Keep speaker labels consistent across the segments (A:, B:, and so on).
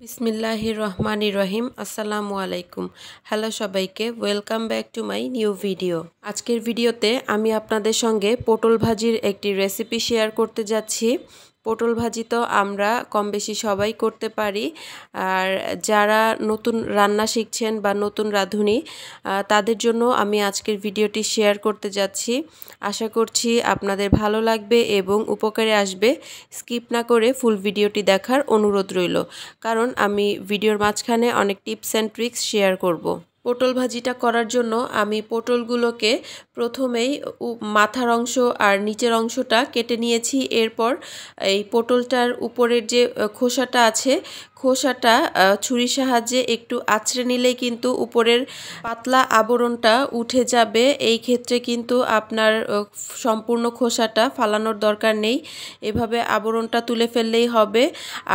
A: বিসমিল্লাহির রহমানির রহিম। আসসালামু আলাইকুম। হ্যালো সবাইকে, welcome back to my new video. আজকের ভিডিওতে আমি আপনাদের সঙ্গে পটল ভাজির একটি রেসিপি শেয়ার করতে যাচ্ছি। পটল ভাজি তো আমরা কম বেশি সবাই করতে পারি, আর যারা নতুন রান্না শিখছেন বা নতুন রাঁধুনি তাদের জন্য আমি আজকের ভিডিওটি শেয়ার করতে যাচ্ছি। আশা করছি আপনাদের ভালো লাগবে এবং উপকারে আসবে। স্কিপ না করে ফুল ভিডিওটি দেখার অনুরোধ রইল, কারণ আমি ভিডিওর মাঝখানে অনেক টিপস অ্যান্ড ট্রিক্স শেয়ার করব। পটল ভাজিটা করার জন্য আমি পটলগুলোকে প্রথমেই মাথার অংশ আর নিচের অংশটা কেটে নিয়েছি। এরপর এই পটলটার উপরের যে খোসাটা আছে, খোসাটা ছুরির সাহায্যে একটু আঁচড়ে নিলেই কিন্তু উপরের পাতলা আবরণটা উঠে যাবে। এই ক্ষেত্রে কিন্তু আপনার সম্পূর্ণ খোসাটা ফালানোর দরকার নেই, এভাবে আবরণটা তুলে ফেললেই হবে।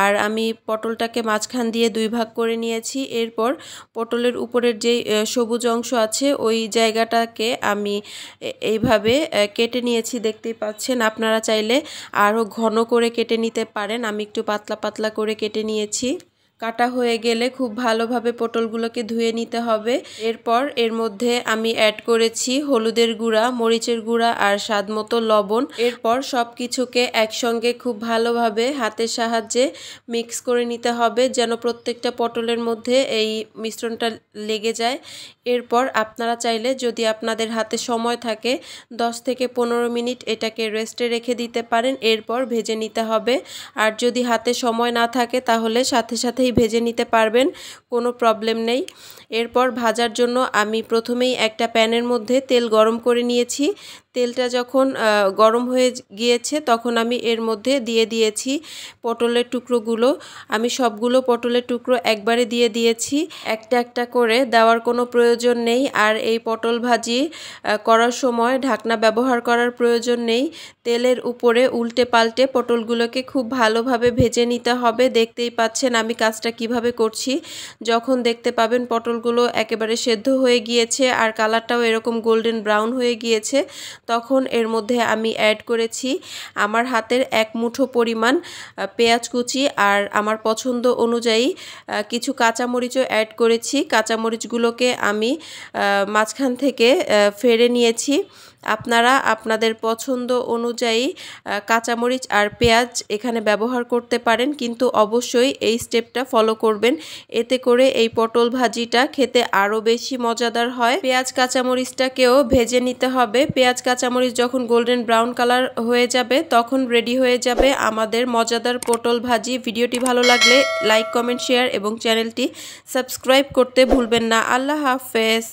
A: আর আমি পটলটাকে মাঝখান দিয়ে দুই ভাগ করে নিয়েছি। এরপর পটলের উপরের যে সবুজ অংশ আছে ওই জায়গাটাকে আমি এইভাবে কেটে নিয়েছি, দেখতেই পাচ্ছেন। আপনারা চাইলে আরও ঘন করে কেটে নিতে পারেন, আমি একটু পাতলা পাতলা করে কেটে নিয়েছি। কাটা হয়ে গেলে খুব ভালোভাবে পটলগুলোকে ধুয়ে নিতে হবে। এরপর এর মধ্যে আমি অ্যাড করেছি হলুদের গুঁড়া, মরিচের গুঁড়া আর স্বাদমতো লবণ। এরপর সব কিছুকে একসঙ্গে খুব ভালোভাবে হাতের সাহায্যে মিক্স করে নিতে হবে, যেন প্রত্যেকটা পটলের মধ্যে এই মিশ্রণটা লেগে যায়। এরপর আপনারা চাইলে, যদি আপনাদের হাতে সময় থাকে, 10 থেকে 15 মিনিট এটাকে রেস্টে রেখে দিতে পারেন। এরপর ভেজে নিতে হবে। আর যদি হাতে সময় না থাকে তাহলে সাথে সাথেই ভেজে নিতে পারবেন, কোনো প্রবলেম নেই। এরপর ভাজার জন্য আমি প্রথমেই একটা প্যানের মধ্যে তেল গরম করে নিয়েছি। তেলটা যখন গরম হয়ে গিয়েছে তখন আমি এর মধ্যে দিয়ে দিয়েছি পটলের টুকরোগুলো। আমি সবগুলো পটলের টুকরো একবারে দিয়ে দিয়েছি, একটা একটা করে দেওয়ার কোনো প্রয়োজন নেই। আর এই পটল ভাজি করার সময় ঢাকনা ব্যবহার করার প্রয়োজন নেই। তেলের উপরে উল্টে পাল্টে পটলগুলোকে খুব ভালোভাবে ভেজে নিতে হবে। দেখতেই পাচ্ছেন আমি কাজটা কিভাবে করছি। যখন দেখতে পাবেন পটলগুলো একেবারে সেদ্ধ হয়ে গিয়েছে আর কালারটাও এরকম গোল্ডেন ব্রাউন হয়ে গিয়েছে, তখন এর মধ্যে আমি অ্যাড করেছি আমার হাতের এক মুঠো পরিমাণ পেঁয়াজ কুচি, আর আমার পছন্দ অনুযায়ী কিছু কাঁচামরিচও অ্যাড করেছি। কাঁচামরিচগুলোকে আমি মাঝখান থেকে ফেড়ে নিয়েছি। আপনারা আপনাদের পছন্দ অনুযায়ী কাঁচামরিচ আর পেঁয়াজ এখানে ব্যবহার করতে পারেন, কিন্তু অবশ্যই এই স্টেপটা ফলো করবেন। এতে করে এই পটল ভাজিটা খেতে আরও বেশি মজাদার হয়। পেঁয়াজ কাঁচামরিচটাকেও ভেজে নিতে হবে। পেঁয়াজ কাঁচামরিচ যখন গোল্ডেন ব্রাউন কালার হয়ে যাবে তখন রেডি হয়ে যাবে আমাদের মজাদার পটল ভাজি। ভিডিওটি ভালো লাগলে লাইক, কমেন্ট, শেয়ার এবং চ্যানেলটি সাবস্ক্রাইব করতে ভুলবেন না। আল্লাহ হাফেজ।